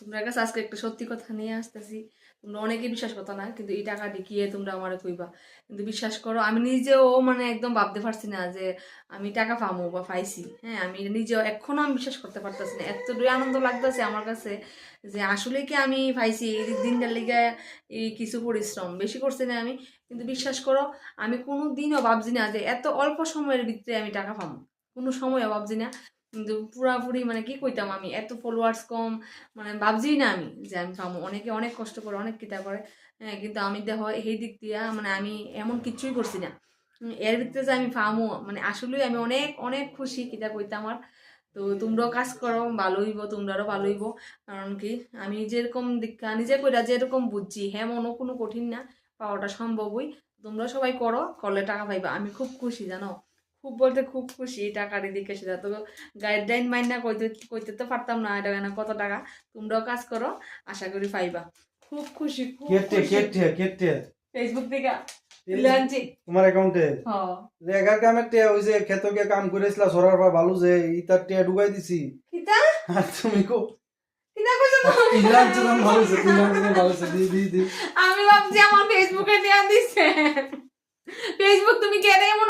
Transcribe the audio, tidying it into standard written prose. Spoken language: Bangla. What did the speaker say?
তোমরা কাছে আজকে একটা সত্যি কথা নিয়ে আসতেছি। তোমরা অনেকে বিশ্বাস করতো না, কিন্তু এই টাকা ঢিকিয়ে তোমরা আমার কইবা, কিন্তু বিশ্বাস করো আমি নিজেও মানে একদম ভাবতে পারছি না যে আমি টাকা পামো বা পাইছি। হ্যাঁ, আমি নিজেও এখনো আমি বিশ্বাস করতে পারতেছি না, এতটাই আনন্দ লাগতেছে আমার কাছে যে আসলে কি আমি পাইছি। এই দিনটার লিগে এই কিছু পরিশ্রম বেশি করছি না আমি, কিন্তু বিশ্বাস করো আমি কোনো দিনও ভাবছি না যে এত অল্প সময়ের ভিতরে আমি টাকা পাবো, কোনো সময়ও ভাবছি না। কিন্তু পুরাপুরি মানে কি কইতাম, আমি এত ফলোয়ার্স কম, মানে ভাবছি না আমি যে আমি পাবো। অনেকে অনেক কষ্ট করে অনেক কিতা করে, হ্যাঁ, কিন্তু আমি দেখো এই দিক দিয়া মানে আমি এমন কিছুই করছি না। এর ভিতরে যে আমি পামো মানে আসলেই আমি অনেক অনেক খুশি কিতা কইতাম আমার। তো তোমরাও কাজ করো, ভালো হইব, তোমরাও ভালো হইব। কারণ কি আমি যেরকম দীক্ষা নিজে কইরা যেরকম বুঝছি, হ্যাঁ মনে কোনো কঠিন না, পাওয়াটা সম্ভবই। তোমরা সবাই করো, করলে টাকা পাইবা। আমি খুব খুশি জানো, খুব বলতে খুব খুশি টাকার এদিকে সেটা তো গাইডলাইন মাইন না কইতে কইতে তো পারতাম না এটা কেন কত টাকা। তোমরাও কাজ করো, আশা করি পাইবা। খুব খুশি, খুব খুশি। কেটে ফেসবুক থেকে লাঞ্চি তোমার অ্যাকাউন্টে হ্যাঁ রেগার কামের টিয়া ওই যে খেতকে কাম করেছিলা সরার পর ভালো যে ইতার টিয়া ঢুকাই দিছি কিতা আর তুমি কো কিতা কইছো তুমি? ইলাঞ্চ দাম ভালো আছে দি দি আমি ভাবছি আমার ফেসবুকে দেয়া দিছে। ফেসবুক তুমি কেন এমন